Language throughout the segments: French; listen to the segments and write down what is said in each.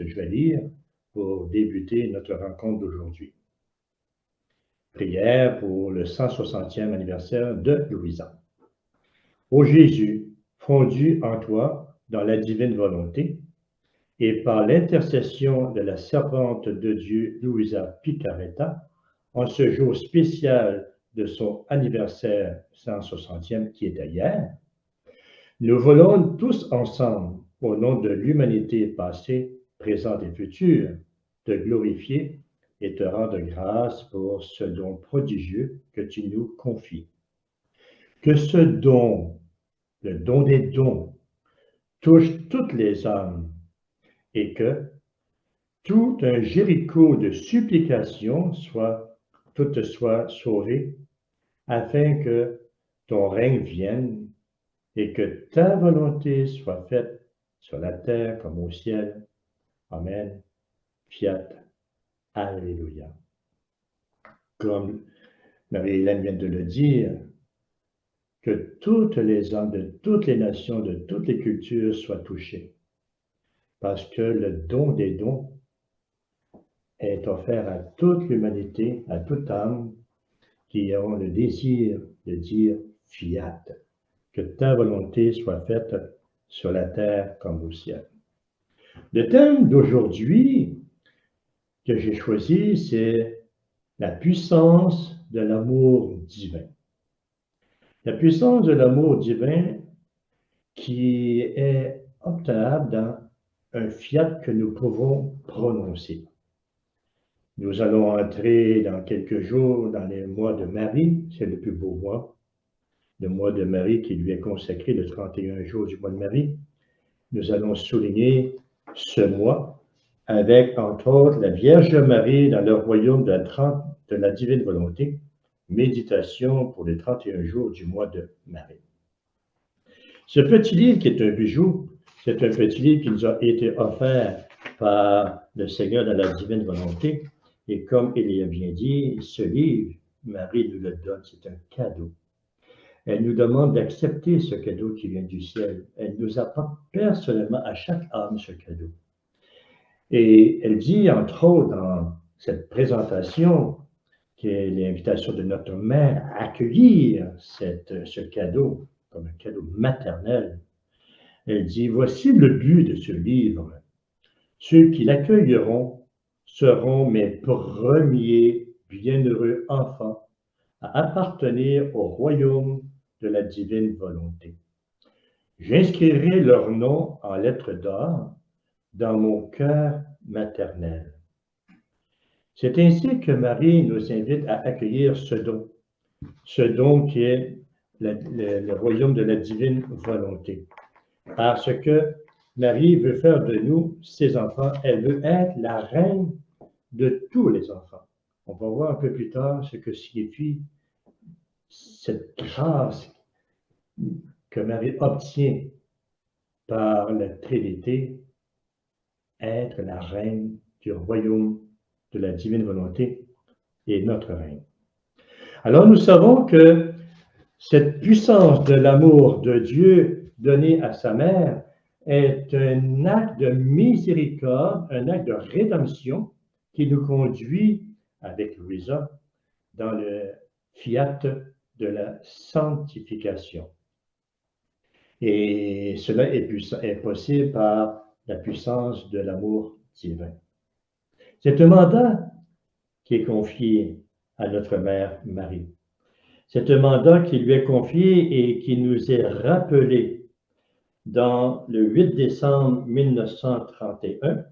je vais lire pour débuter notre rencontre d'aujourd'hui. Prière pour le 160e anniversaire de Louisa. Ô Jésus, fondu en toi dans la divine volonté, et par l'intercession de la servante de Dieu Louisa Picaretta, en ce jour spécial de son anniversaire 160e qui était hier, nous voulons tous ensemble, au nom de l'humanité passée, présente et future, te glorifier et te rendre grâce pour ce don prodigieux que tu nous confies. Que ce don, le don des dons, touche toutes les âmes et que tout un Jéricho de supplication soit sauvé, afin que ton règne vienne et que ta volonté soit faite sur la terre comme au ciel. Amen. Fiat. Alléluia. Comme Marie-Hélène vient de le dire, que toutes les âmes de toutes les nations, de toutes les cultures soient touchées. Parce que le don des dons est offert à toute l'humanité, à toute âme qui ont le désir de dire fiat, que ta volonté soit faite sur la terre comme au ciel. Le thème d'aujourd'hui que j'ai choisi, c'est la puissance de l'amour divin. La puissance de l'amour divin qui est obtenable dans un fiat que nous pouvons prononcer. Nous allons entrer dans quelques jours dans les mois de Marie, c'est le plus beau mois, le mois de Marie qui lui est consacré le 31 jours du mois de Marie. Nous allons souligner ce mois avec, entre autres, la Vierge Marie dans le royaume de la divine volonté, méditation pour les 31 jours du mois de Marie. Ce petit livre qui est un bijou, c'est un petit livre qui nous a été offert par le Seigneur dans la divine volonté. Et comme il y a bien dit, ce livre, Marie nous le donne, c'est un cadeau. Elle nous demande d'accepter ce cadeau qui vient du ciel. Elle nous apporte personnellement à chaque âme ce cadeau. Et elle dit, entre autres, dans cette présentation, qui est l'invitation de notre mère à accueillir ce cadeau comme un cadeau maternel. Elle dit, voici le but de ce livre. Ceux qui l'accueilleront seront mes premiers bienheureux enfants à appartenir au royaume de la divine volonté. J'inscrirai leur nom en lettres d'or dans mon cœur maternel. C'est ainsi que Marie nous invite à accueillir ce don qui est le royaume de la divine volonté. Parce que Marie veut faire de nous ses enfants, elle veut être la reine de tous les enfants. On va voir un peu plus tard ce que signifie cette grâce que Marie obtient par la Trinité, être la reine du royaume de la divine volonté et notre reine. Alors nous savons que cette puissance de l'amour de Dieu donné à sa mère est un acte de miséricorde, un acte de rédemption qui nous conduit, avec Louisa, dans le fiat de la sanctification. Et cela est possible par la puissance de l'amour divin. C'est un mandat qui est confié à notre mère Marie. C'est un mandat qui lui est confié et qui nous est rappelé dans le 8 décembre 1931.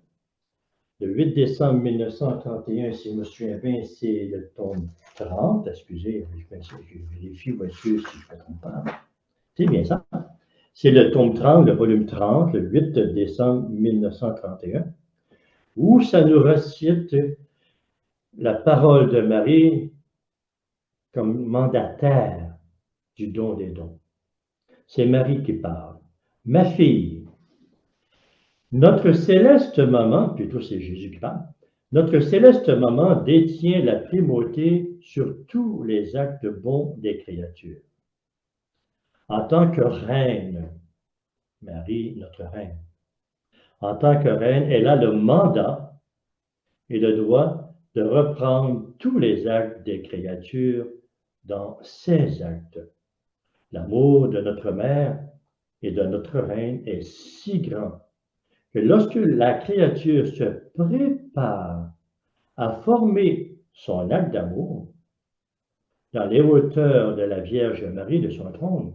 Le 8 décembre 1931, si je me souviens bien, c'est le tome 30. Excusez, je vérifie, voici si je ne me trompe pas. C'est bien ça. C'est le tome 30, le volume 30, le 8 décembre 1931, où ça nous recite la parole de Marie comme mandataire du don des dons. C'est Marie qui parle. Ma fille, notre céleste maman, plutôt c'est Jésus qui parle, notre céleste maman détient la primauté sur tous les actes bons des créatures. En tant que reine, Marie, notre reine, En tant que reine, elle a le mandat et le droit de reprendre tous les actes des créatures dans ses actes. L'amour de notre mère et de notre reine est si grand que lorsque la créature se prépare à former son acte d'amour dans les hauteurs de la Vierge Marie de son trône,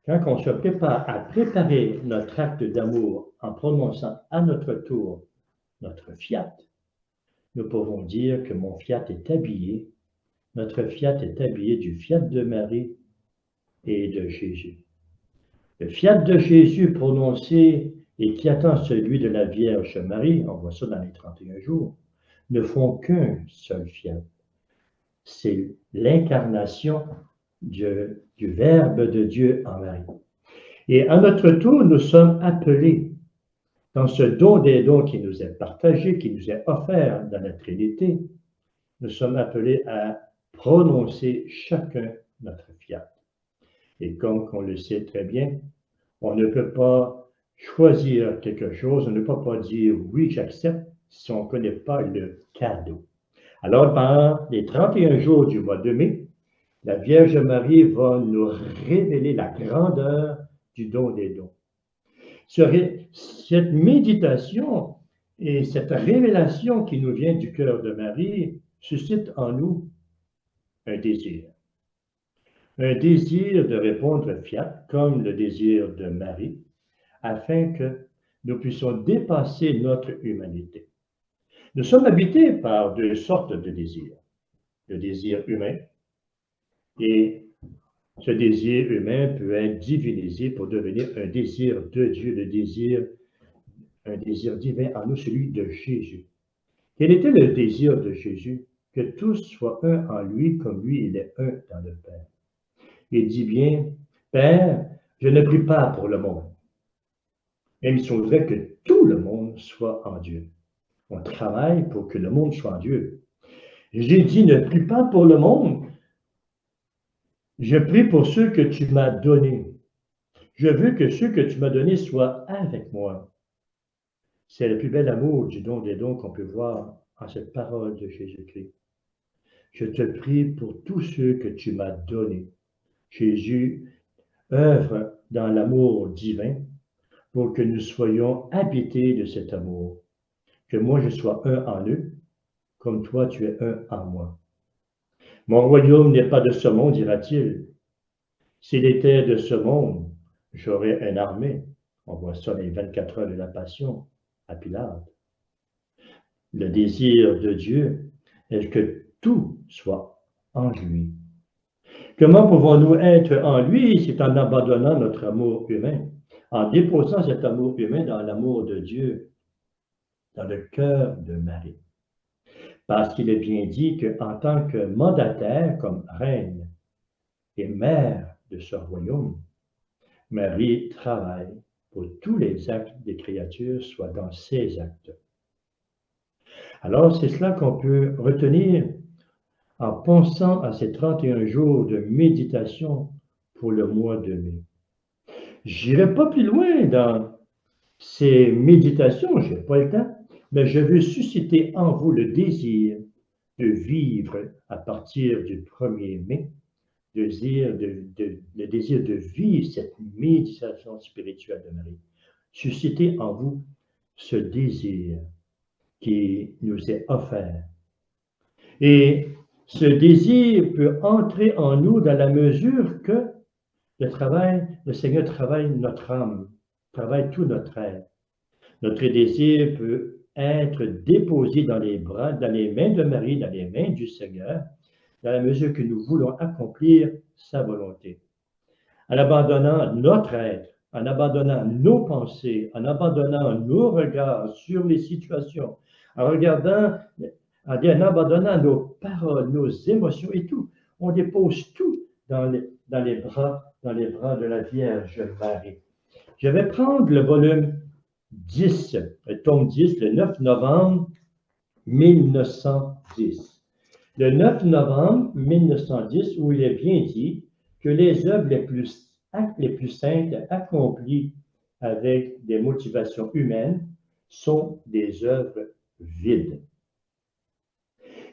quand on se prépare à préparer notre acte d'amour en prononçant à notre tour notre fiat, nous pouvons dire que mon fiat est habillé, notre fiat est habillé du fiat de Marie et de Jésus. Le fiat de Jésus prononcé et qui attend celui de la Vierge Marie, on voit ça dans les 31 jours, ne font qu'un seul fiat. C'est l'incarnation du Verbe de Dieu en Marie. Et à notre tour, nous sommes appelés, dans ce don des dons qui nous est partagé, qui nous est offert dans la Trinité, nous sommes appelés à prononcer chacun notre fiat. Et comme on le sait très bien, on ne peut pas choisir quelque chose, on ne peut pas dire oui, j'accepte si on ne connaît pas le cadeau. Alors, pendant les 31 jours du mois de mai, la Vierge Marie va nous révéler la grandeur du don des dons. Cette méditation et cette révélation qui nous vient du cœur de Marie suscite en nous un désir. Un désir de répondre fiat, comme le désir de Marie, afin que nous puissions dépasser notre humanité. Nous sommes habités par deux sortes de désirs. Le désir humain, et ce désir humain peut être divinisé pour devenir un désir de Dieu, un désir divin en nous, celui de Jésus. Quel était le désir de Jésus? Que tous soient un en lui, comme lui, il est un dans le Père. Il dit bien, Père, je ne prie pas pour le monde, même il faudrait que tout le monde soit en Dieu. On travaille pour que le monde soit en Dieu. J'ai dit, ne prie pas pour le monde, je prie pour ceux que tu m'as donnés. Je veux que ceux que tu m'as donnés soient avec moi. C'est le plus bel amour du don des dons qu'on peut voir en cette parole de Jésus-Christ. Je te prie pour tous ceux que tu m'as donnés. Jésus œuvre dans l'amour divin pour que nous soyons habités de cet amour. Que moi je sois un en eux, comme toi tu es un en moi. Mon royaume n'est pas de ce monde, dira-t-il. S'il était de ce monde, j'aurais une armée. On voit ça dans les 24 heures de la Passion à Pilate. Le désir de Dieu est que tout soit en lui. Comment pouvons-nous être en lui? C'est en abandonnant notre amour humain, en déposant cet amour humain dans l'amour de Dieu, dans le cœur de Marie. Parce qu'il est bien dit qu'en tant que mandataire, comme reine et mère de ce royaume, Marie travaille pour que tous les actes des créatures soient dans ses actes. Alors, c'est cela qu'on peut retenir en pensant à ces 31 jours de méditation pour le mois de mai. Je n'irai pas plus loin dans ces méditations, je n'ai pas le temps, mais je veux susciter en vous le désir de vivre à partir du 1er mai, le désir de vivre cette méditation spirituelle de Marie. Susciter en vous ce désir qui nous est offert. Et ce désir peut entrer en nous dans la mesure que le Seigneur travaille notre âme, travaille tout notre être. Notre désir peut être déposé dans les bras, dans les mains de Marie, dans les mains du Seigneur, dans la mesure que nous voulons accomplir sa volonté. En abandonnant notre être, en abandonnant nos pensées, en abandonnant nos regards sur les situations, en abandonnant nos paroles, nos émotions et tout, on dépose tout dans les bras de la Vierge Marie. Je vais prendre le volume 10, le tome 10, le 9 novembre 1910. Le 9 novembre 1910, où il est bien dit que les œuvres les plus saintes accomplies avec des motivations humaines sont des œuvres vides.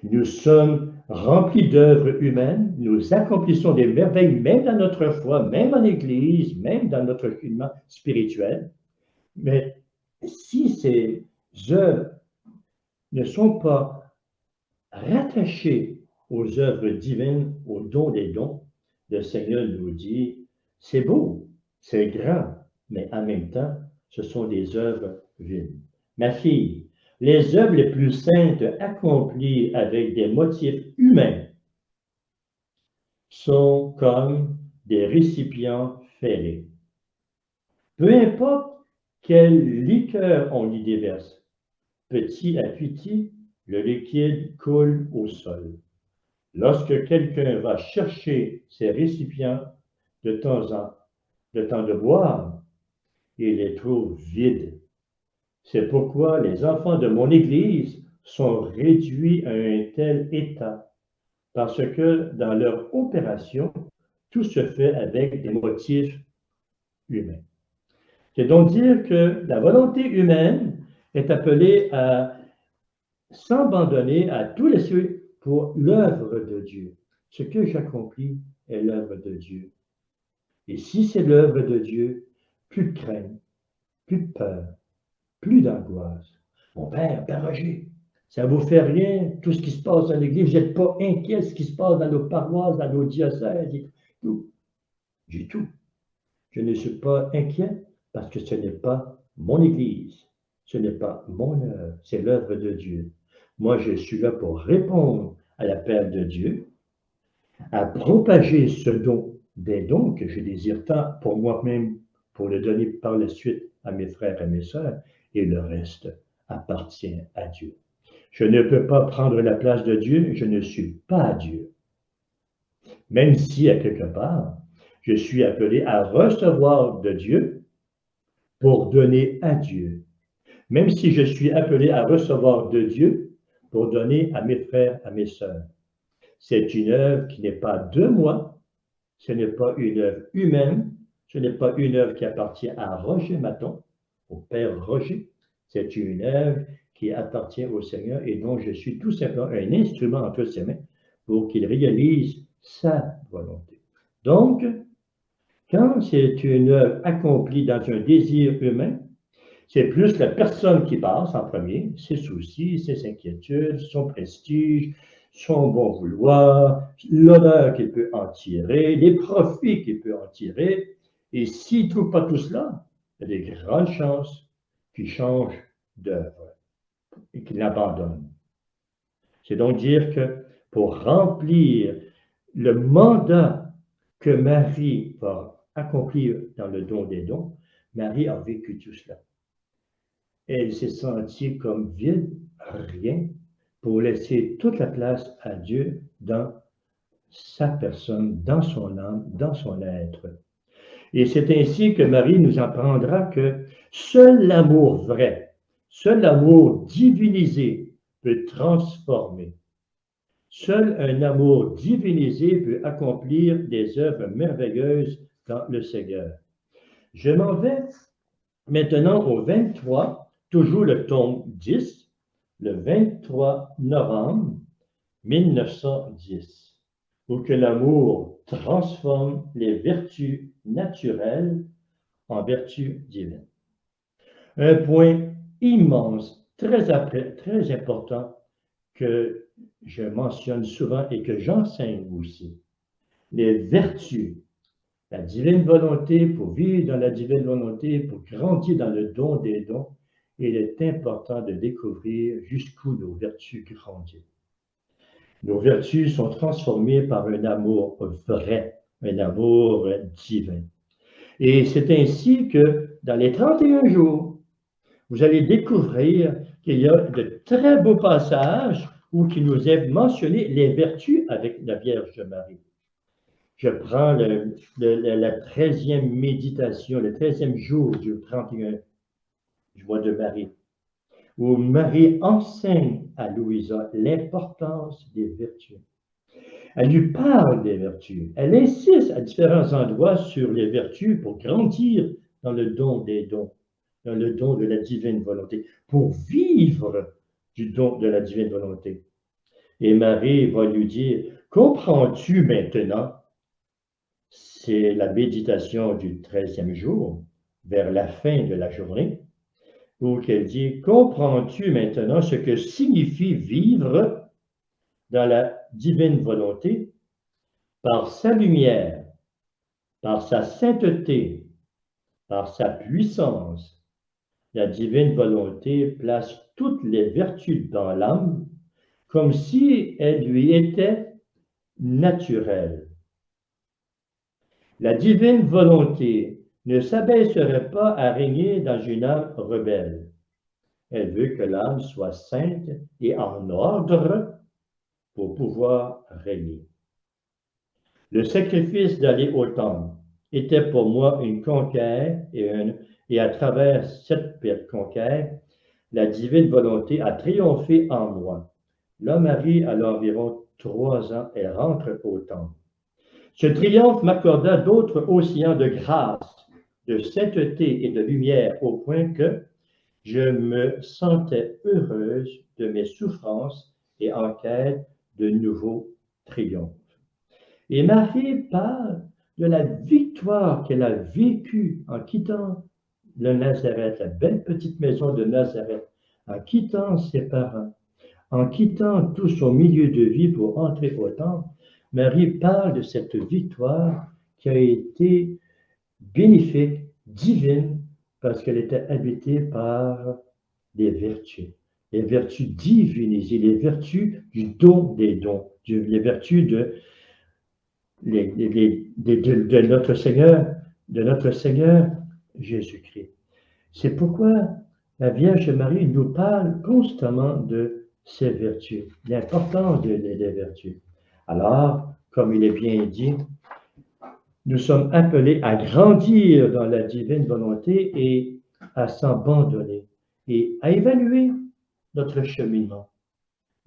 Nous sommes remplis d'œuvres humaines, nous accomplissons des merveilles, même dans notre foi, même en Église, même dans notre cheminement spirituel. Mais si ces œuvres ne sont pas rattachées aux œuvres divines, aux dons des dons, le Seigneur nous dit, c'est beau, c'est grand, mais en même temps, ce sont des œuvres vides. Ma fille, les œuvres les plus saintes accomplies avec des motifs humains sont comme des récipients ferrés. Peu importe quelle liqueur on y déverse, petit à petit, le liquide coule au sol. Lorsque quelqu'un va chercher ces récipients de temps de boire, il les trouve vides. C'est pourquoi les enfants de mon Église sont réduits à un tel état, parce que dans leur opération, tout se fait avec des motifs humains. C'est donc dire que la volonté humaine est appelée à s'abandonner à tous les cieux pour l'œuvre de Dieu. Ce que j'accomplis est l'œuvre de Dieu. Et si c'est l'œuvre de Dieu, plus de crainte, plus de peur, plus d'angoisse. Mon Père Roger, ça ne vous fait rien, tout ce qui se passe dans l'Église, vous n'êtes pas inquiet de ce qui se passe dans nos paroisses, dans nos diocèses et tout. J'ai tout. Je ne suis pas inquiet parce que ce n'est pas mon Église, ce n'est pas mon œuvre, c'est l'œuvre de Dieu. Moi, je suis là pour répondre à l'appel de Dieu, à propager ce don des dons que je désire tant pour moi-même, pour le donner par la suite à mes frères et mes sœurs, et le reste appartient à Dieu. Je ne peux pas prendre la place de Dieu, je ne suis pas Dieu. Même si, à quelque part, je suis appelé à recevoir de Dieu pour donner à Dieu. Même si je suis appelé à recevoir de Dieu pour donner à mes frères, à mes sœurs. C'est une œuvre qui n'est pas de moi, ce n'est pas une œuvre humaine, ce n'est pas une œuvre qui appartient à Roger Maton, au Père Roger. C'est une œuvre qui appartient au Seigneur et dont je suis tout simplement un instrument entre ses mains pour qu'il réalise sa volonté. Donc, quand c'est une œuvre accomplie dans un désir humain, c'est plus la personne qui passe en premier, ses soucis, ses inquiétudes, son prestige, son bon vouloir, l'honneur qu'il peut en tirer, les profits qu'il peut en tirer. Et s'il ne trouve pas tout cela, il y a des grandes chances qu'il change d'œuvre et qu'il l'abandonne. C'est donc dire que pour remplir le mandat que Marie va accomplir dans le don des dons, Marie a vécu tout cela. Elle s'est sentie comme vide, rien, pour laisser toute la place à Dieu dans sa personne, dans son âme, dans son être. Et c'est ainsi que Marie nous apprendra que seul l'amour vrai, seul l'amour divinisé peut transformer. Seul un amour divinisé peut accomplir des œuvres merveilleuses dans le Seigneur. Je m'en vais maintenant au 23, toujours le tome 10, le 23 novembre 1910, où que l'amour transforme les vertus naturelles en vertus divines. Un point immense, très important, que je mentionne souvent et que j'enseigne aussi. Les vertus, la divine volonté, pour vivre dans la divine volonté, pour grandir dans le don des dons, il est important de découvrir jusqu'où nos vertus grandissent. Nos vertus sont transformées par un amour vrai, un amour divin. Et c'est ainsi que dans les 31 jours, vous allez découvrir qu'il y a de très beaux passages où il nous est mentionné les vertus avec la Vierge Marie. Je prends la 13e méditation, le 13e jour du 31 du mois de Marie, où Marie enseigne à Louisa l'importance des vertus. Elle lui parle des vertus. Elle insiste à différents endroits sur les vertus pour grandir dans le don des dons, dans le don de la divine volonté, pour vivre du don de la divine volonté. Et Marie va lui dire, comprends-tu maintenant, c'est la méditation du 13e jour, vers la fin de la journée, où qu'elle dit, comprends-tu maintenant ce que signifie vivre dans la divine volonté par sa lumière, par sa sainteté, par sa puissance? La divine volonté place toutes les vertus dans l'âme comme si elles lui étaient naturelles. La divine volonté ne s'abaisserait pas à régner dans une âme rebelle. Elle veut que l'âme soit sainte et en ordre pour pouvoir régner. Le sacrifice d'aller au temple était pour moi une conquête et à travers cette conquête, la divine volonté a triomphé en moi. Là, Marie, à environ 3 ans, elle rentre au temple. Ce triomphe m'accorda d'autres océans de grâce, de sainteté et de lumière, au point que je me sentais heureuse de mes souffrances et en quête de nouveaux triomphes. Et Marie parle de la victoire qu'elle a vécue en quittant le Nazareth, la belle petite maison de Nazareth, en quittant ses parents, en quittant tout son milieu de vie pour entrer au temple. Marie parle de cette victoire qui a été bénéfique, divine, parce qu'elle était habitée par des vertus, les vertus divinisées, les vertus du don des dons, les vertus de notre Seigneur Jésus-Christ. C'est pourquoi la Vierge Marie nous parle constamment de ces vertus, l'importance des vertus. Alors, comme il est bien dit, nous sommes appelés à grandir dans la divine volonté et à s'abandonner et à évaluer notre cheminement.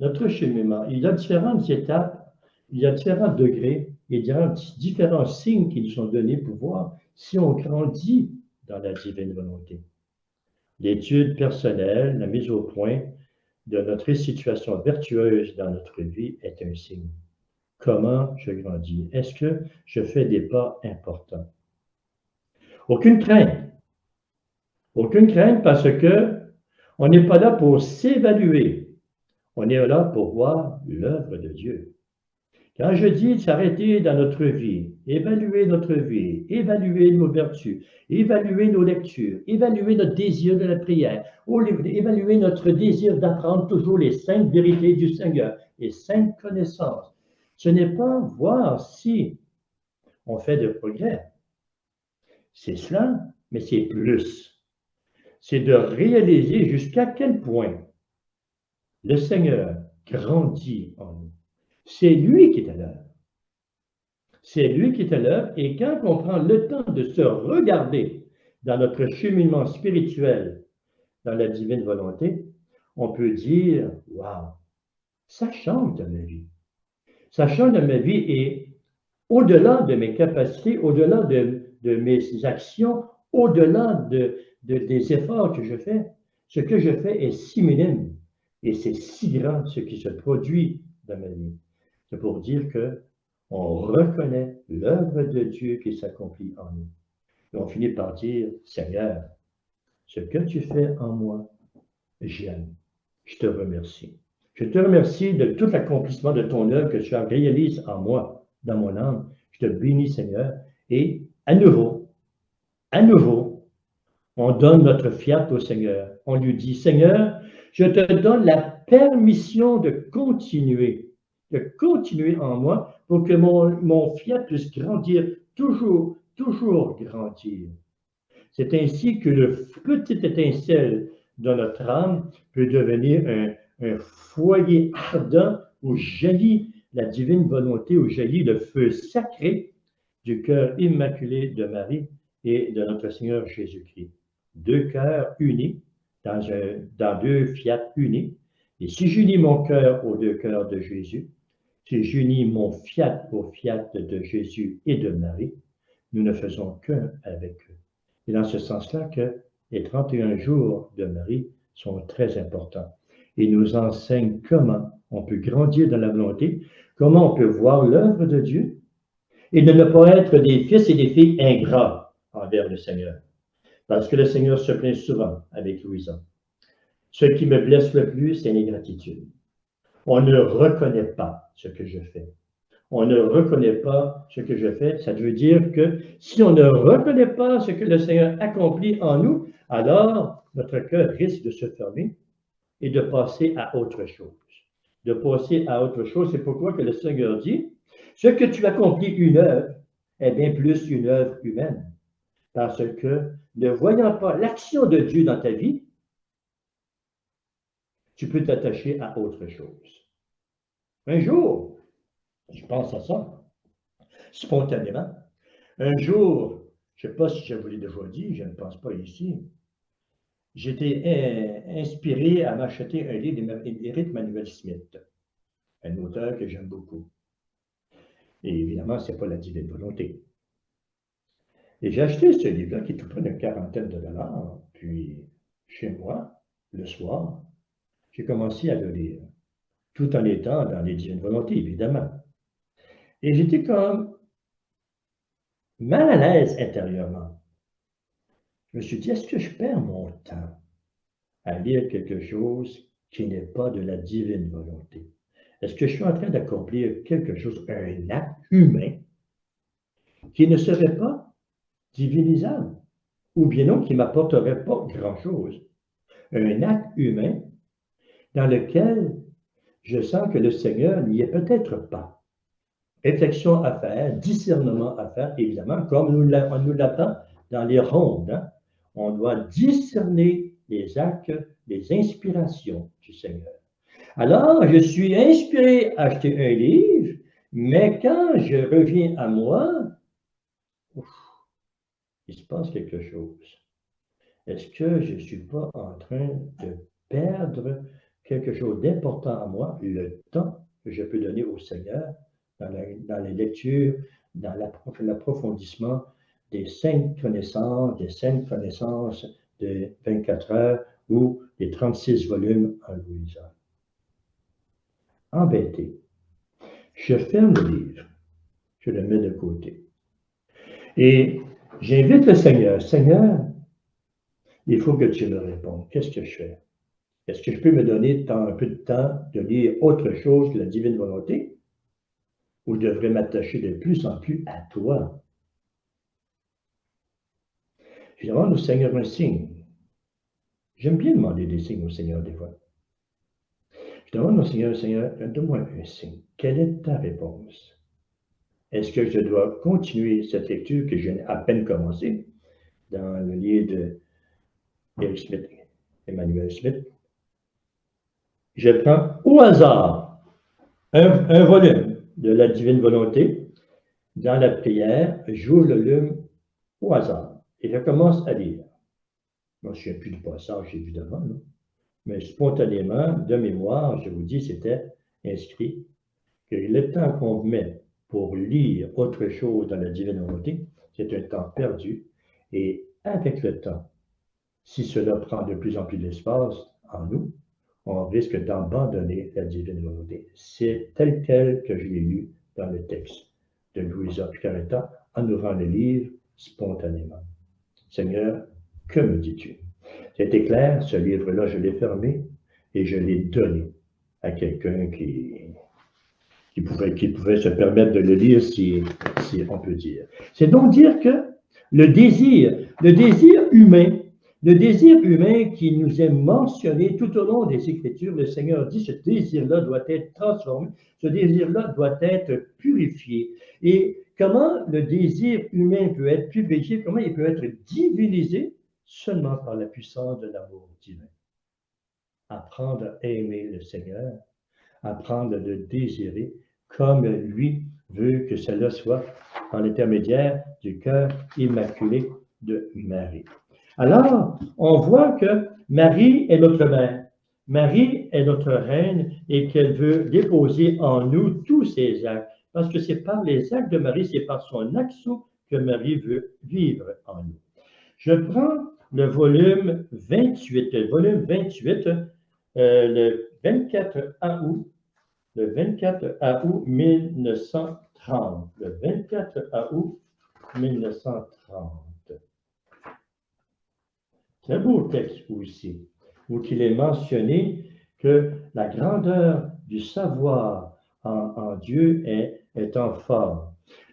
Notre cheminement, il y a différentes étapes, il y a différents degrés, il y a différents signes qui nous sont donnés pour voir si on grandit dans la divine volonté. L'étude personnelle, la mise au point de notre situation vertueuse dans notre vie est un signe. Comment je grandis? Est-ce que je fais des pas importants? Aucune crainte. Aucune crainte parce que on n'est pas là pour s'évaluer. On est là pour voir l'œuvre de Dieu. Quand je dis de s'arrêter dans notre vie, évaluer nos vertus, évaluer nos lectures, évaluer notre désir de la prière, évaluer notre désir d'apprendre toujours les saintes vérités du Seigneur, les saintes connaissances, ce n'est pas voir si on fait de progrès. C'est cela, mais c'est plus. C'est de réaliser jusqu'à quel point le Seigneur grandit en nous. C'est lui qui est à l'œuvre. C'est lui qui est à l'œuvre. Et quand on prend le temps de se regarder dans notre cheminement spirituel, dans la divine volonté, on peut dire, waouh, ça change de ma vie. Ça change de ma vie et au-delà de mes capacités, au-delà de mes actions, au-delà des efforts que je fais, ce que je fais est si minime et c'est si grand ce qui se produit dans ma vie. C'est pour dire que on reconnaît l'œuvre de Dieu qui s'accomplit en nous. Et on finit par dire, Seigneur, ce que tu fais en moi, j'aime. Je te remercie. Je te remercie de tout l'accomplissement de ton œuvre que tu réalises en moi, dans mon âme. Je te bénis, Seigneur. Et à nouveau, on donne notre fiat au Seigneur. On lui dit, Seigneur, je te donne la permission de continuer en moi pour que mon fiat puisse grandir, toujours grandir. C'est ainsi que le petit étincelle de notre âme peut devenir un foyer ardent où jaillit la divine volonté, où jaillit le feu sacré du cœur immaculé de Marie et de notre Seigneur Jésus-Christ. Deux cœurs unis dans deux fiat unis. Et si j'unis mon cœur aux deux cœurs de Jésus, si j'unis mon fiat au fiat de Jésus et de Marie, nous ne faisons qu'un avec eux. Et dans ce sens-là que les 31 jours de Marie sont très importants. Ils nous enseignent comment on peut grandir dans la volonté, comment on peut voir l'œuvre de Dieu et de ne pas être des fils et des filles ingrats envers le Seigneur. Parce que le Seigneur se plaint souvent avec Louisa. Ce qui me blesse le plus, c'est l'ingratitude. On ne reconnaît pas ce que je fais. On ne reconnaît pas ce que je fais. Ça veut dire que si on ne reconnaît pas ce que le Seigneur accomplit en nous, alors notre cœur risque de se fermer et de passer à autre chose. De passer à autre chose, c'est pourquoi que le Seigneur dit, ce que tu accomplis une œuvre est bien plus une œuvre humaine. Parce que ne voyant pas l'action de Dieu dans ta vie, tu peux t'attacher à autre chose. Un jour, je pense à ça, spontanément. Un jour, je ne sais pas si je vous l'ai déjà dit, je ne pense pas ici, j'étais inspiré à m'acheter un livre d'Éric Manuel Smith, un auteur que j'aime beaucoup. Et évidemment, ce n'est pas la divine volonté. Et j'ai acheté ce livre-là qui est tout près d'une quarantaine de dollars. Puis, chez moi, le soir, j'ai commencé à le lire, tout en étant dans les divines volontés, évidemment. Et j'étais comme mal à l'aise intérieurement. Je me suis dit, est-ce que je perds mon temps à lire quelque chose qui n'est pas de la divine volonté? Est-ce que je suis en train d'accomplir quelque chose, un acte humain, qui ne serait pas divinisable, ou bien non, qui ne m'apporterait pas grand-chose? Un acte humain dans lequel je sens que le Seigneur n'y est peut-être pas. Réflexion à faire, discernement à faire, évidemment, comme on nous l'attend dans les rondes. Hein? On doit discerner les actes, les inspirations du Seigneur. Alors, je suis inspiré à acheter un livre, mais quand je reviens à moi, il se passe quelque chose. Est-ce que je ne suis pas en train de perdre quelque chose d'important à moi, le temps que je peux donner au Seigneur dans la lecture, dans l'approfondissement des 5 connaissances, de 24 heures ou des 36 volumes en Louisa? Embêté. Je ferme le livre, je le mets de côté. Et j'invite le Seigneur, Seigneur, il faut que tu me répondes. Qu'est-ce que je fais? Est-ce que je peux me donner un peu de temps de lire autre chose que la divine volonté? Ou je devrais m'attacher de plus en plus à toi? Je demande au Seigneur un signe. J'aime bien demander des signes au Seigneur des fois. Je demande au Seigneur, Seigneur, donne-moi un signe. Quelle est ta réponse? Est-ce que je dois continuer cette lecture que j'ai à peine commencée dans le livre de Eric Smith, Emmanuel Smith? Je prends au hasard un volume de la divine volonté dans la prière, j'ouvre le volume au hasard et je commence à lire. Moi, je ne me souviens plus du passage, évidemment, non? Mais spontanément, de mémoire, je vous dis, c'était inscrit que le temps qu'on met pour lire autre chose dans la divine volonté, c'est un temps perdu. Et avec le temps, si cela prend de plus en plus d'espace en nous, on risque d'abandonner la divine volonté. C'est tel quel que je l'ai lu dans le texte de Louisa Picaretta en ouvrant le livre spontanément. Seigneur, que me dis-tu? C'était clair, ce livre-là, je l'ai fermé et je l'ai donné à quelqu'un qui pouvait se permettre de le lire, si on peut dire. C'est donc dire que le désir humain qui nous est mentionné tout au long des Écritures, le Seigneur dit, ce désir-là doit être transformé, ce désir-là doit être purifié. Et comment le désir humain peut être purifié, comment il peut être divinisé? Seulement par la puissance de l'amour divin. Apprendre à aimer le Seigneur, apprendre à le désirer comme lui veut que cela soit par l'intermédiaire du cœur immaculé de Marie. Alors, on voit que Marie est notre mère, Marie est notre reine et qu'elle veut déposer en nous tous ses actes, parce que c'est par les actes de Marie, c'est par son action que Marie veut vivre en nous. Je prends le volume 28, le 24 août, le 24 août 1930. Le 24 août 1930. C'est un beau texte aussi, où il est mentionné que la grandeur du savoir en Dieu est en forme.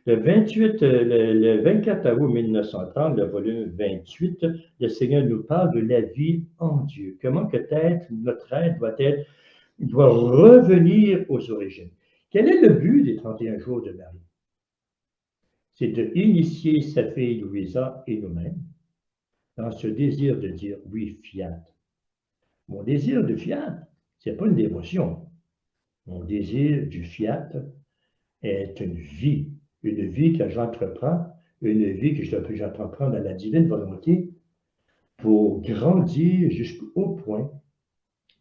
Le 24 août 1930, le volume 28, le Seigneur nous parle de la vie en Dieu. Comment que notre être doit revenir aux origines. Quel est le but des 31 jours de Marie? C'est de initier sa fille Louisa et nous-mêmes dans ce désir de dire oui, fiat. Mon désir de fiat, ce n'est pas une dévotion. Mon désir du fiat est une vie que j'entreprends, une vie que j'entreprends dans la divine volonté pour grandir jusqu'au point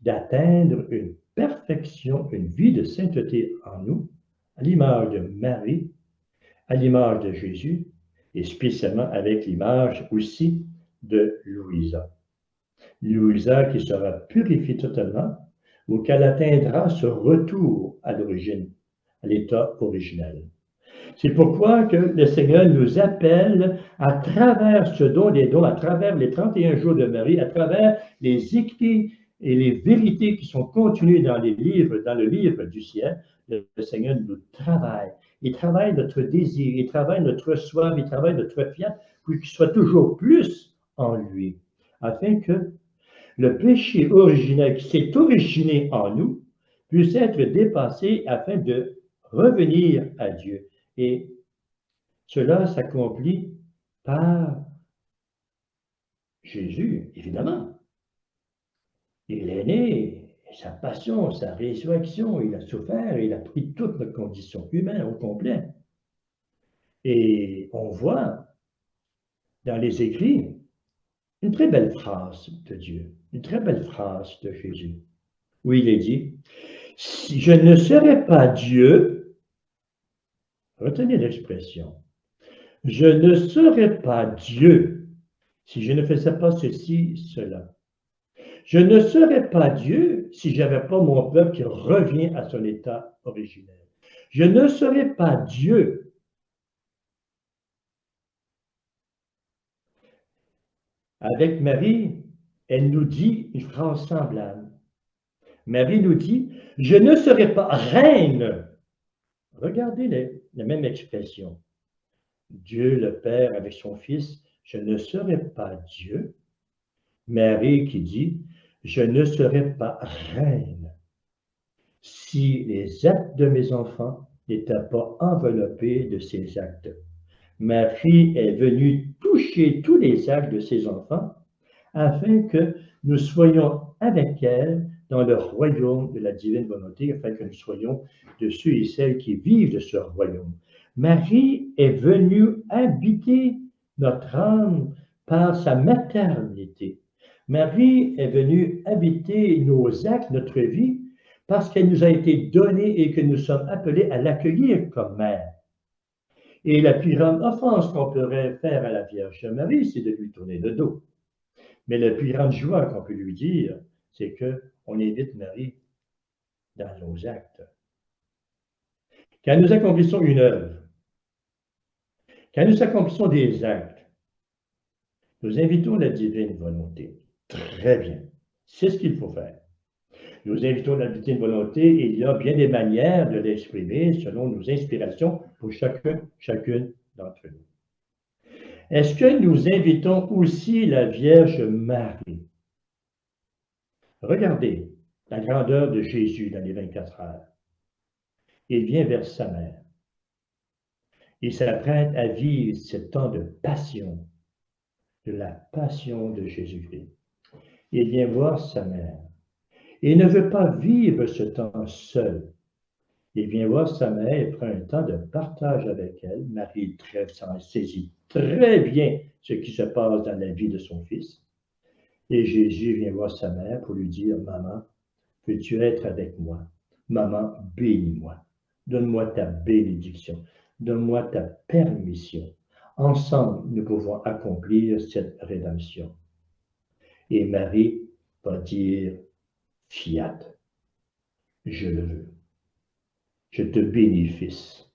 d'atteindre une perfection, une vie de sainteté en nous, à l'image de Marie, à l'image de Jésus, et spécialement avec l'image aussi de Louisa. Louisa qui sera purifiée totalement, ou qu'elle atteindra ce retour à l'origine, à l'état originel. C'est pourquoi que le Seigneur nous appelle à travers ce don des dons, à travers les 31 jours de Marie, à travers les écrits et les vérités qui sont contenues dans les livres, dans le livre du ciel. Le Seigneur nous travaille. Il travaille notre désir, il travaille notre soif, il travaille notre fiat pour qu'il soit toujours plus en lui, afin que le péché originel qui s'est originé en nous puisse être dépassé afin de revenir à Dieu. Et cela s'accomplit par Jésus, évidemment. Il est né, sa passion, sa résurrection, il a souffert, il a pris toute notre condition humaine au complet. Et on voit dans les écrits une très belle phrase de Dieu, une très belle phrase de Jésus, où il est dit, si je ne serais pas Dieu, retenez l'expression, je ne serais pas Dieu si je ne faisais pas ceci, cela. Je ne serais pas Dieu si je n'avais pas mon peuple qui revient à son état originel. Je ne serais pas Dieu. Avec Marie, elle nous dit une phrase semblable. Marie nous dit, je ne serai pas reine. Regardez la même expression. Dieu le Père avec son Fils, je ne serai pas Dieu. Marie qui dit, je ne serai pas reine si les actes de mes enfants n'étaient pas enveloppés de ces actes. Marie est venue toucher tous les actes de ses enfants afin que nous soyons avec elle dans le royaume de la divine volonté, afin que nous soyons de ceux et celles qui vivent de ce royaume. Marie est venue habiter notre âme par sa maternité. Marie est venue habiter nos actes, notre vie, parce qu'elle nous a été donnée et que nous sommes appelés à l'accueillir comme mère. Et la plus grande offense qu'on pourrait faire à la Vierge Marie, c'est de lui tourner le dos. Mais la plus grande joie qu'on peut lui dire, c'est qu'on invite Marie dans nos actes. Quand nous accomplissons une œuvre, quand nous accomplissons des actes, nous invitons la divine volonté. Très bien. C'est ce qu'il faut faire. Nous invitons la divine volonté et il y a bien des manières de l'exprimer selon nos inspirations pour chacune d'entre nous. Est-ce que nous invitons aussi la Vierge Marie? Regardez la grandeur de Jésus dans les 24 heures. Il vient vers sa mère. Il s'apprête à vivre ce temps de passion, de la passion de Jésus-Christ. Il vient voir sa mère. Il ne veut pas vivre ce temps seul. Il vient voir sa mère et prend un temps de partage avec elle. Marie saisit très bien ce qui se passe dans la vie de son fils. Et Jésus vient voir sa mère pour lui dire, « Maman, veux-tu être avec moi? Maman, bénis-moi. Donne-moi ta bénédiction. Donne-moi ta permission. Ensemble, nous pouvons accomplir cette rédemption. Et Marie va dire, fiat, je le veux. Je te bénis, Fils.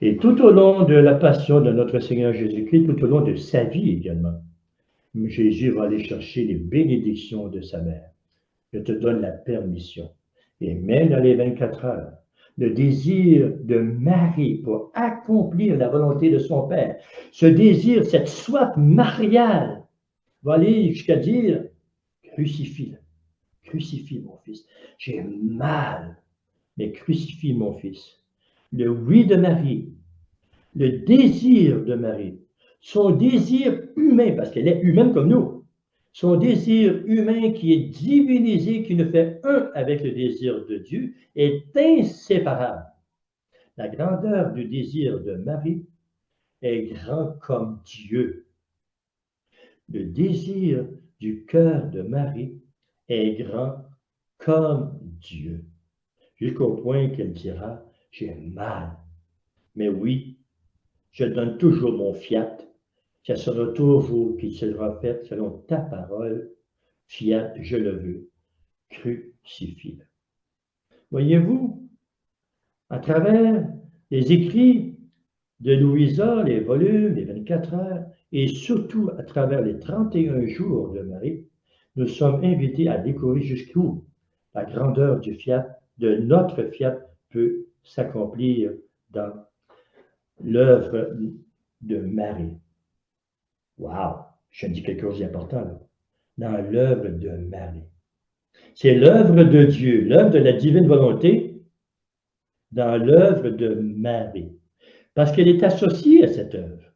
Et tout au long de la passion de notre Seigneur Jésus-Christ, tout au long de sa vie également, Jésus va aller chercher les bénédictions de sa mère. Je te donne la permission. Et même dans les 24 heures, le désir de Marie pour accomplir la volonté de son Père, ce désir, cette soif mariale, va aller jusqu'à dire, crucifie-le, crucifie mon fils. J'ai mal, mais crucifie mon fils. Le oui de Marie, le désir de Marie, son désir humain, parce qu'elle est humaine comme nous, son désir humain qui est divinisé, qui nous fait un avec le désir de Dieu, est inséparable. La grandeur du désir de Marie est grand comme Dieu. Le désir du cœur de Marie est grand comme Dieu, jusqu'au point qu'elle dira, j'ai mal, mais oui, je donne toujours mon fiat, ça sera toujours qui sera fait selon ta parole, fiat, je le veux, crucifie-le. Voyez-vous, à travers les écrits de Louisa, les volumes, les 24 heures, et surtout à travers les 31 jours de Marie, nous sommes invités à découvrir jusqu'où la grandeur du fiat, de notre fiat, peut s'accomplir dans l'œuvre de Marie. Wow! Je dis quelque chose d'important là. Dans l'œuvre de Marie. C'est l'œuvre de Dieu, l'œuvre de la divine volonté, dans l'œuvre de Marie. Parce qu'elle est associée à cette œuvre.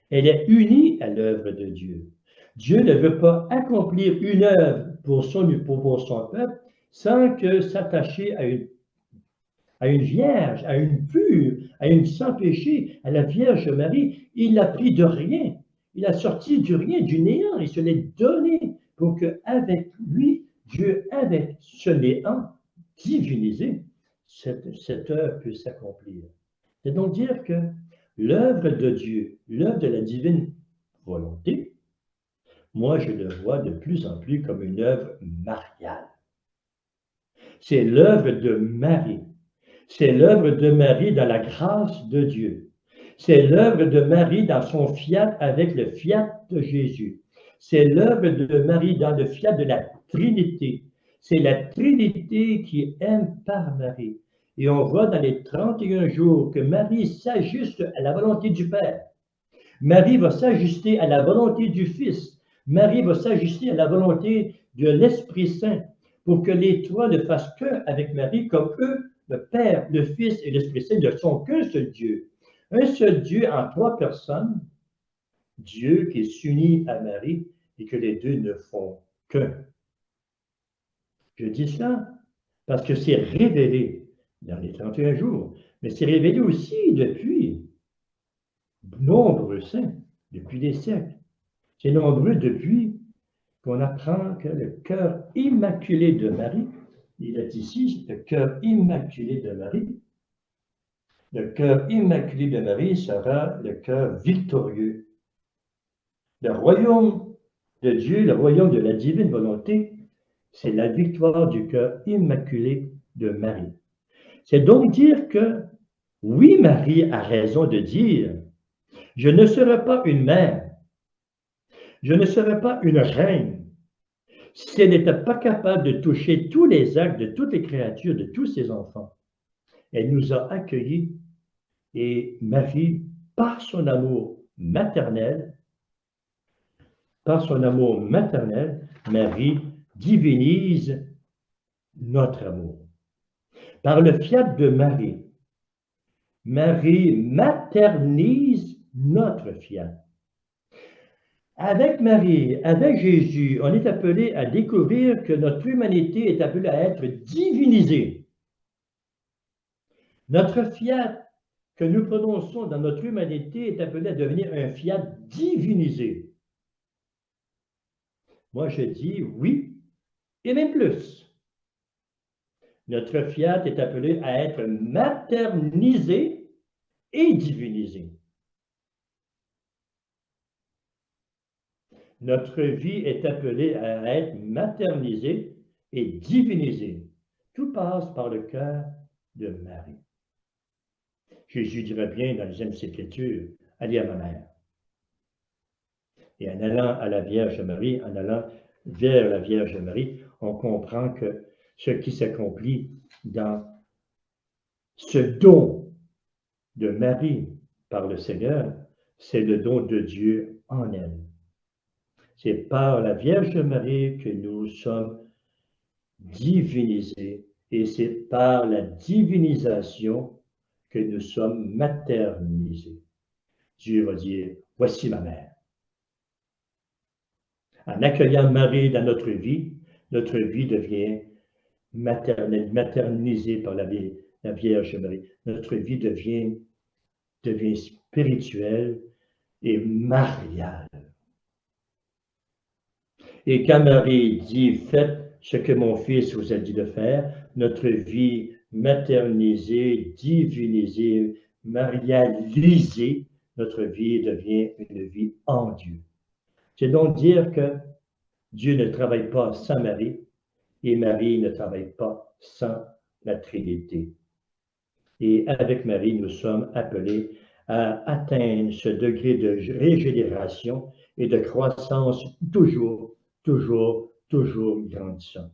Elle est unie à l'œuvre de Dieu. Dieu ne veut pas accomplir une œuvre pour son peuple sans que s'attacher à une vierge, à une pure, à une sans péché, à la Vierge Marie. Il l'a pris de rien. Il a sorti du rien, du néant, et se l'est donné pour qu'avec lui, Dieu, avec ce néant divinisé, cette œuvre puisse s'accomplir. C'est donc dire que l'œuvre de Dieu, l'œuvre de la divine volonté, moi je le vois de plus en plus comme une œuvre mariale. C'est l'œuvre de Marie. C'est l'œuvre de Marie dans la grâce de Dieu. C'est l'œuvre de Marie dans son fiat avec le fiat de Jésus. C'est l'œuvre de Marie dans le fiat de la Trinité. C'est la Trinité qui aime par Marie. Et on voit dans les 31 jours que Marie s'ajuste à la volonté du Père. Marie va s'ajuster à la volonté du Fils. Marie va s'ajuster à la volonté de l'Esprit Saint pour que les trois ne fassent qu'un avec Marie, comme eux, le Père, le Fils et l'Esprit Saint ne sont qu'un seul Dieu. Un seul Dieu en trois personnes, Dieu qui s'unit à Marie et que les deux ne font qu'un. Je dis cela parce que c'est révélé dans les 31 jours, mais c'est révélé aussi depuis nombreux saints, depuis des siècles. C'est nombreux depuis qu'on apprend que le cœur immaculé de Marie, il est ici, le cœur immaculé de Marie, le cœur immaculé de Marie sera le cœur victorieux. Le royaume de Dieu, le royaume de la divine volonté, c'est la victoire du cœur immaculé de Marie. C'est donc dire que, oui, Marie a raison de dire, je ne serai pas une mère, je ne serai pas une reine, si elle n'était pas capable de toucher tous les actes de toutes les créatures, de tous ses enfants. Elle nous a accueillis et Marie, par son amour maternel, Marie divinise notre amour. Par le fiat de Marie, Marie maternise notre fiat. Avec Marie, avec Jésus, on est appelé à découvrir que notre humanité est appelée à être divinisée. Notre fiat que nous prononçons dans notre humanité est appelé à devenir un fiat divinisé. Moi, je dis oui, et même plus. Notre fiat est appelé à être maternisé et divinisé. Notre vie est appelée à être maternisée et divinisée. Tout passe par le cœur de Marie. Jésus dirait bien dans les Écritures, allez à ma mère. Et en allant à la Vierge Marie, en allant vers la Vierge Marie, on comprend que ce qui s'accomplit dans ce don de Marie par le Seigneur, c'est le don de Dieu en elle. C'est par la Vierge Marie que nous sommes divinisés et c'est par la divinisation que nous sommes maternisés. Dieu va dire, voici ma mère. En accueillant Marie dans notre vie devient maternelle, maternisée par la Vierge Marie. Notre vie devient spirituelle et mariale. Et quand Marie dit, faites ce que mon Fils vous a dit de faire, notre vie maternisée, divinisée, marialisée, notre vie devient une vie en Dieu. C'est donc dire que Dieu ne travaille pas sans Marie et Marie ne travaille pas sans la Trinité. Et avec Marie, nous sommes appelés à atteindre ce degré de régénération et de croissance toujours grandissant.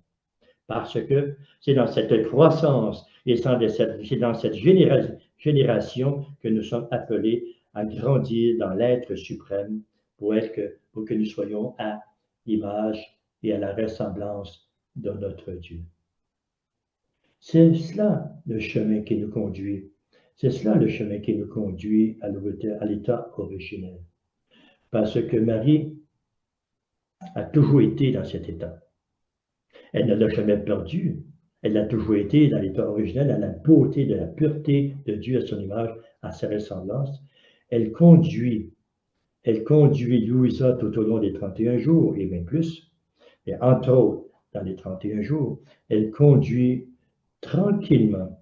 Parce que c'est dans cette croissance et c'est dans cette génération que nous sommes appelés à grandir dans l'être suprême pour que nous soyons à l'image et à la ressemblance de notre Dieu. C'est cela le chemin qui nous conduit. C'est cela le chemin qui nous conduit à l'état originel. Parce que Marie a toujours été dans cet état. Elle ne l'a jamais perdu. Elle a toujours été dans l'état originel, à la beauté de la pureté de Dieu à son image, à sa ressemblance. Elle conduit Louisa tout au long des 31 jours, et même plus. Et entre autres, dans les 31 jours, elle conduit tranquillement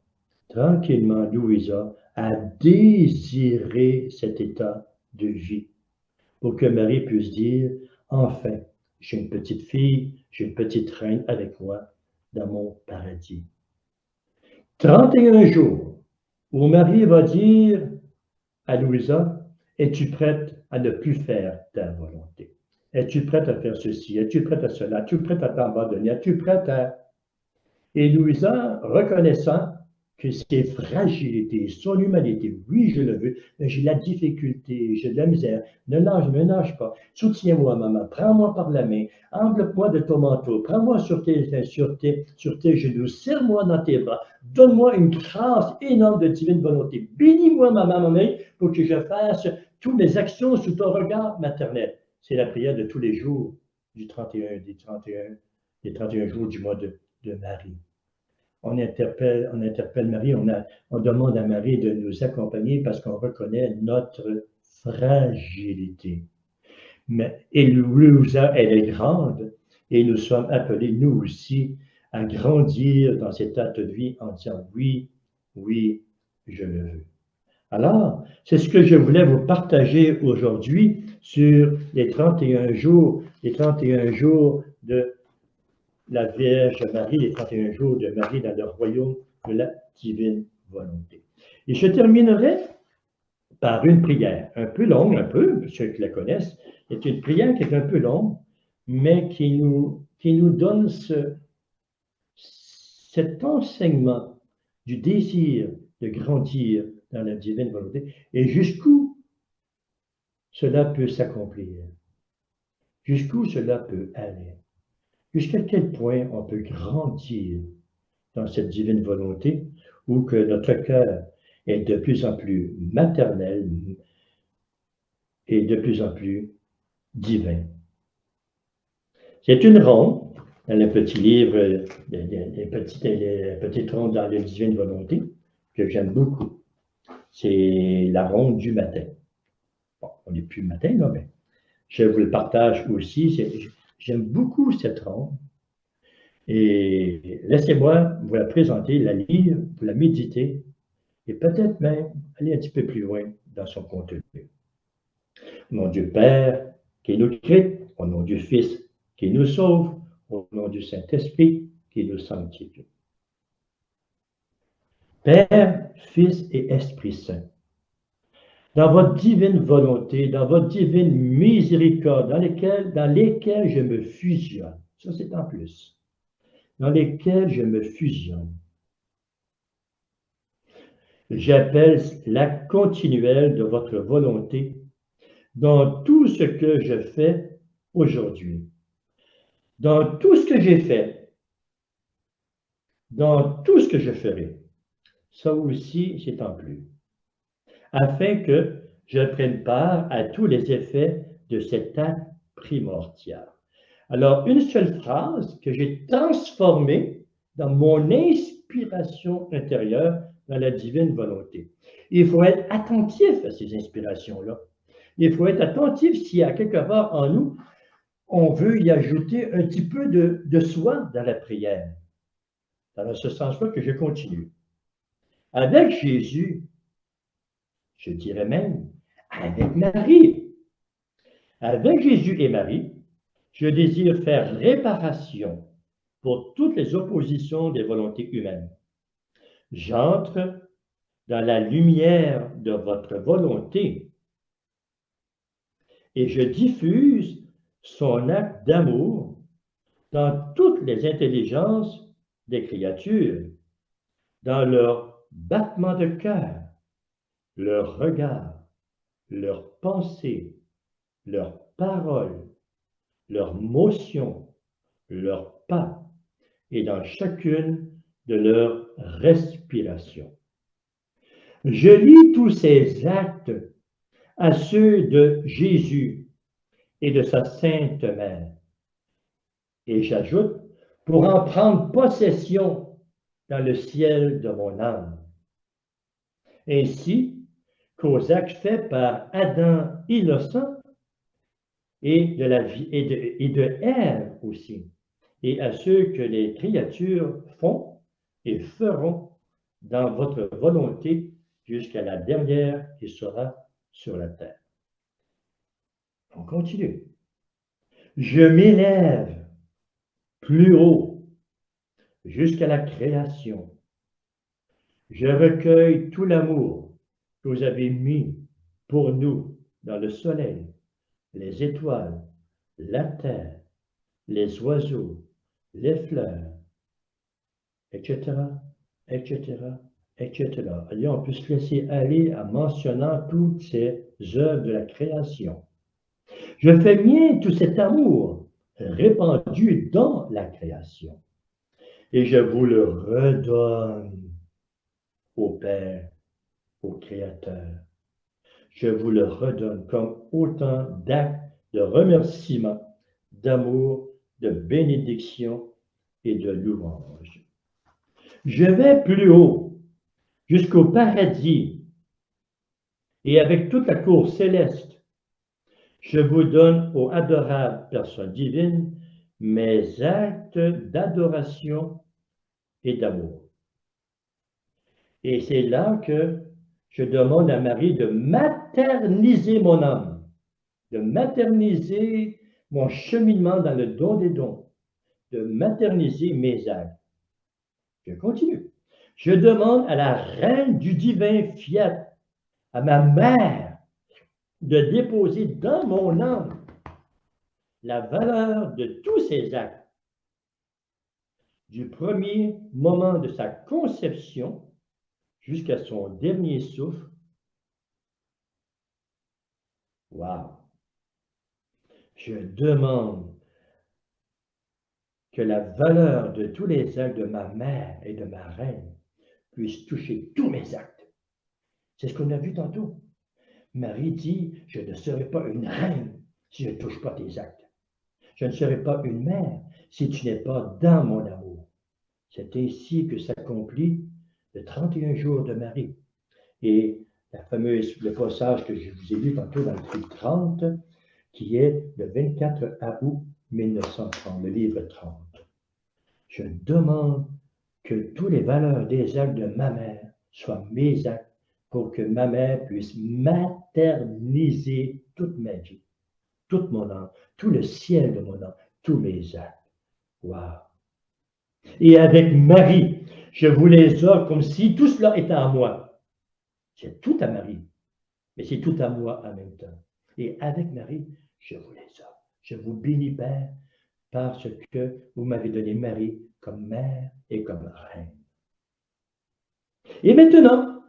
Louisa à désirer cet état de vie pour que Marie puisse dire, enfin, j'ai une petite fille, j'ai une petite reine avec moi dans mon paradis. 31 jours où Marie va dire à Louisa, es-tu prête à ne plus faire ta volonté? Es-tu prête à faire ceci? Es-tu prête à cela? Es-tu prête à t'abandonner? Es-tu prête à... Et Louisa, reconnaissant que ses fragilités, son humanité, oui, je le veux, mais j'ai la difficulté, j'ai de la misère, ne nage pas, soutiens-moi, maman, prends-moi par la main, enveloppe-moi de ton manteau, prends-moi sur tes genoux, serre-moi dans tes bras, donne-moi une grâce énorme de divine volonté, bénis-moi, maman, pour que je fasse toutes mes actions sous ton regard maternel. C'est la prière de tous les jours des 31 jours du mois de Marie. On interpelle Marie, on demande à Marie de nous accompagner parce qu'on reconnaît notre fragilité. Et Louisa, elle est grande et nous sommes appelés, nous aussi, à grandir dans cet acte de vie en disant oui, je le veux. Alors, c'est ce que je voulais vous partager aujourd'hui sur les 31 jours de la Vierge Marie, les 31 jours de Marie dans le royaume de la divine volonté. Et je terminerai par une prière, un peu longue, ceux qui la connaissent, c'est une prière qui est un peu longue, mais qui nous donne cet enseignement du désir de grandir dans la divine volonté et jusqu'où cela peut s'accomplir, jusqu'où cela peut aller. Jusqu'à quel point on peut grandir dans cette divine volonté où que notre cœur est de plus en plus maternel et de plus en plus divin. C'est une ronde dans le petit livre, les petites rondes dans la divine volonté que j'aime beaucoup. C'est la ronde du matin. Bon, on n'est plus le matin, là, mais je vous le partage aussi. J'aime beaucoup cette ronde. Et laissez-moi vous la présenter, la lire, vous la méditer et peut-être même aller un petit peu plus loin dans son contenu. Mon Dieu Père, qui nous crée Au nom du Fils qui nous sauve, au nom du Saint-Esprit qui nous sanctifie. Père, Fils et Esprit Saint, dans votre divine volonté, dans votre divine miséricorde, dans lesquelles je me fusionne, ça c'est en plus, dans lesquelles je me fusionne, j'appelle la continuelle de votre volonté dans tout ce que je fais aujourd'hui, dans tout ce que j'ai fait, dans tout ce que je ferai. Ça aussi, c'est en plus, afin que je prenne part à tous les effets de cet acte primordial. Alors, une seule phrase que j'ai transformée dans mon inspiration intérieure dans la divine volonté. Il faut être attentif à ces inspirations-là. Il faut être attentif s'il y a quelque part en nous, on veut y ajouter un petit peu de soi dans la prière. Dans ce sens-là que je continue. Avec Jésus, je dirais même avec Marie. Avec Jésus et Marie, je désire faire réparation pour toutes les oppositions des volontés humaines. J'entre dans la lumière de votre volonté et je diffuse son acte d'amour dans toutes les intelligences des créatures, dans leur battement de cœur, leur regard, leurs pensées, leurs paroles, leurs motions, leurs pas, et dans chacune de leurs respirations. Je lie tous ces actes à ceux de Jésus et de sa Sainte Mère. Et j'ajoute, pour en prendre possession dans le ciel de mon âme. Ainsi qu'aux actes faits par Adam innocent et de la vie et de Ève aussi, et à ceux que les créatures font et feront dans votre volonté jusqu'à la dernière qui sera sur la terre. On continue. Je m'élève plus haut jusqu'à la création. Je recueille tout l'amour que vous avez mis pour nous dans le soleil, les étoiles, la terre, les oiseaux, les fleurs, etc., etc., etc. Et on peut se laisser aller en mentionnant toutes ces œuvres de la création. Je fais mien tout cet amour répandu dans la création. Et je vous le redonne au Père, au Créateur. Je vous le redonne comme autant d'actes de remerciement, d'amour, de bénédiction et de louange. Je vais plus haut, jusqu'au paradis, et avec toute la cour céleste, je vous donne, ô adorable personne divine, mes actes d'adoration et d'amour. Et c'est là que je demande à Marie de materniser mon âme, de materniser mon cheminement dans le don des dons, de materniser mes actes. Je continue. Je demande à la reine du divin fiat, à ma mère, de déposer dans mon âme la valeur de tous ses actes, du premier moment de sa conception jusqu'à son dernier souffle. Wow! Je demande que la valeur de tous les actes de ma mère et de ma reine puisse toucher tous mes actes. C'est ce qu'on a vu tantôt. Marie dit, je ne serai pas une reine si je ne touche pas tes actes. Je ne serai pas une mère si tu n'es pas dans mon amour. C'est ainsi que s'accomplit le 31 jours de Marie. Et le passage que je vous ai lu tantôt dans le livre 30, qui est le 24 août 1930, le livre 30. Je demande que toutes les valeurs des actes de ma mère soient mes actes pour que ma mère puisse materniser toute ma vie. toute mon âme, tout le ciel de mon âme, tous mes actes. Wow. Et avec Marie, je vous les offre comme si tout cela était à moi. C'est tout à Marie, mais c'est tout à moi en même temps. Et avec Marie, je vous les offre. Je vous bénis, Père, parce que vous m'avez donné Marie comme mère et comme reine. Et maintenant,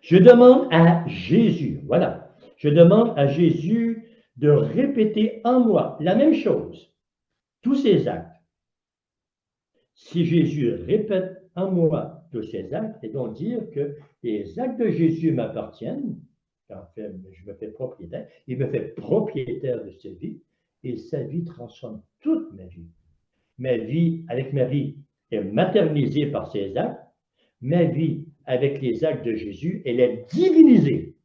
je demande à Jésus, voilà, je demande à Jésus de répéter en moi la même chose, tous ces actes. Si Jésus répète en moi tous ces actes, c'est donc dire que les actes de Jésus m'appartiennent, en fait, je me fais propriétaire, il me fait propriétaire de sa vie, et sa vie transforme toute ma vie. Ma vie avec Marie est maternisée par ses actes, ma vie avec les actes de Jésus, elle est divinisée.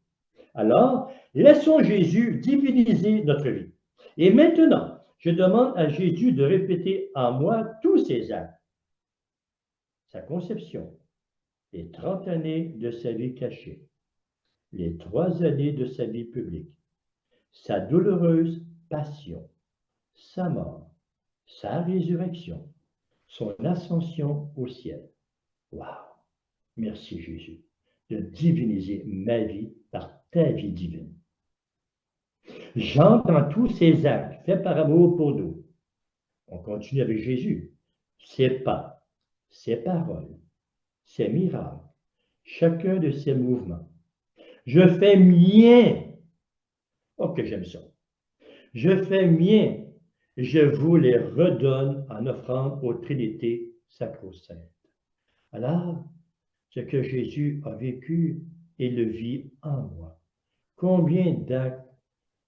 Alors, laissons Jésus diviniser notre vie. Et maintenant, je demande à Jésus de répéter en moi tous ses actes. Sa conception, les 30 années de sa vie cachée, les 3 années de sa vie publique, sa douloureuse passion, sa mort, sa résurrection, son ascension au ciel. Waouh! Merci Jésus de diviniser ma vie par ta vie divine. J'entre dans tous ces actes faits par amour pour nous. On continue avec Jésus. Ses pas, ses paroles, ses miracles, chacun de ses mouvements. Je fais mien. Oh, que j'aime ça. Je fais mien. Je vous les redonne en offrant aux Trinités sacro-saintes. Alors, ce que Jésus a vécu, il le vit en moi. Combien d'actes,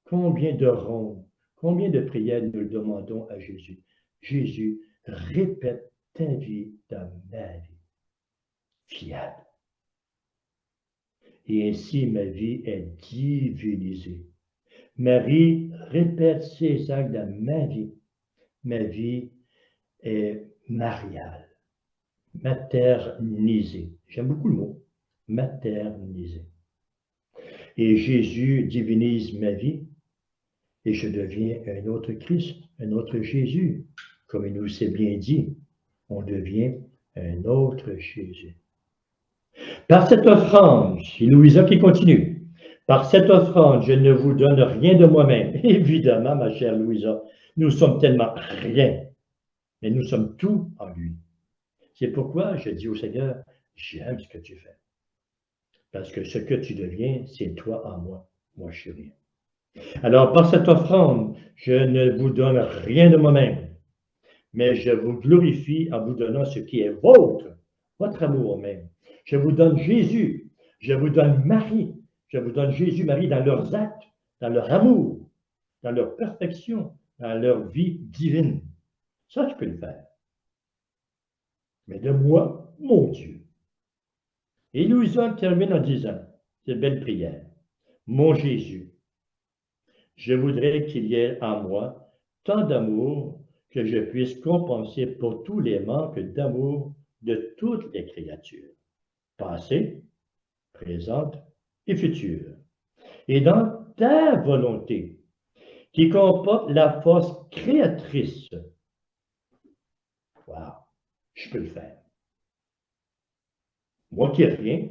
combien de rondes, combien de prières nous le demandons à Jésus. Jésus, répète ta vie dans ma vie. Fiat. Et ainsi ma vie est divinisée. Marie répète ses actes dans ma vie. Ma vie est mariale, maternisée. J'aime beaucoup le mot, maternisée. Et Jésus divinise ma vie et je deviens un autre Christ, un autre Jésus. Comme il nous s'est bien dit, on devient un autre Jésus. Par cette offrande, c'est Louisa qui continue, par cette offrande, je ne vous donne rien de moi-même. Évidemment, ma chère Louisa, nous sommes tellement rien, mais nous sommes tout en lui. C'est pourquoi je dis au Seigneur, j'aime ce que tu fais. Parce que ce que tu deviens, c'est toi en moi. Moi, je suis rien. Alors, par cette offrande, je ne vous donne rien de moi-même, mais je vous glorifie en vous donnant ce qui est vôtre, votre amour même. Je vous donne Jésus, je vous donne Marie, je vous donne Jésus, Marie dans leurs actes, dans leur amour, dans leur perfection, dans leur vie divine. Ça, je peux le faire. Mais de moi, mon Dieu. Et Louisa termine en disant, cette belle prière, mon Jésus, je voudrais qu'il y ait en moi tant d'amour que je puisse compenser pour tous les manques d'amour de toutes les créatures, passées, présentes et futures. Et dans ta volonté, qui comporte la force créatrice, wow, je peux le faire. Moi qui n'ai rien,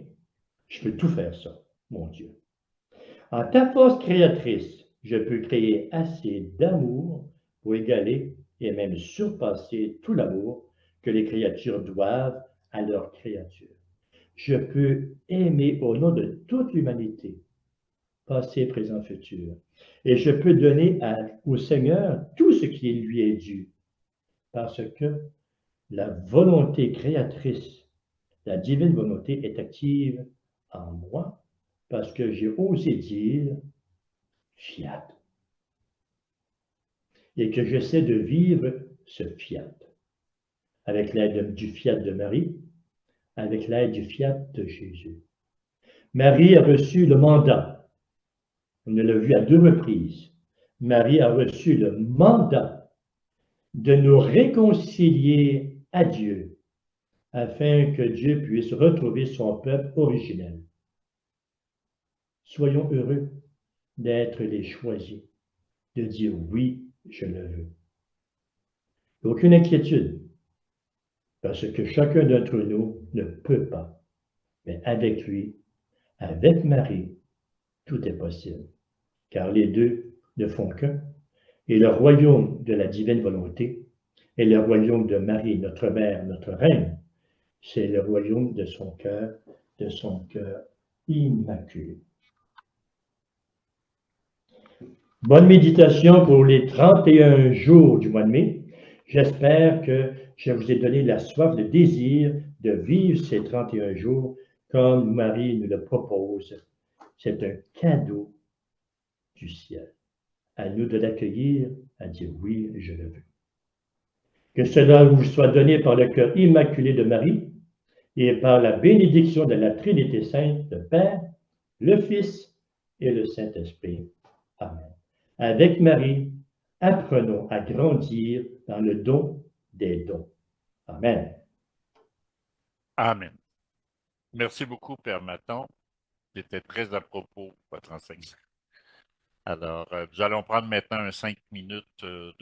je peux tout faire ça, mon Dieu. En ta force créatrice, je peux créer assez d'amour pour égaler et même surpasser tout l'amour que les créatures doivent à leur créature. Je peux aimer au nom de toute l'humanité, passé, présent, futur. Et je peux donner au Seigneur tout ce qui lui est dû, parce que la volonté créatrice, la divine volonté est active en moi, parce que j'ai osé dire fiat. Et que j'essaie de vivre ce fiat, avec l'aide du fiat de Marie, avec l'aide du fiat de Jésus. Marie a reçu le mandat. On l'a vu à 2 reprises. Marie a reçu le mandat de nous réconcilier à Dieu, afin que Dieu puisse retrouver son peuple originel. Soyons heureux d'être les choisis, de dire oui, je le veux. Aucune inquiétude, parce que chacun d'entre nous ne peut pas. Mais avec lui, avec Marie, tout est possible, car les deux ne font qu'un. Et le royaume de la divine volonté et le royaume de Marie, notre mère, notre reine, c'est le royaume de son cœur immaculé. Bonne méditation pour les 31 jours du mois de mai. J'espère que je vous ai donné la soif, le désir de vivre ces 31 jours comme Marie nous le propose. C'est un cadeau du ciel. À nous de l'accueillir, à dire oui, je le veux. Que cela vous soit donné par le cœur immaculé de Marie et par la bénédiction de la Trinité sainte, le Père, le Fils et le Saint-Esprit. Amen. Avec Marie, apprenons à grandir dans le don des dons. Amen. Amen. Merci beaucoup, Père Maton. C'était très à propos, votre enseignement. Alors, nous allons prendre maintenant 5 minutes de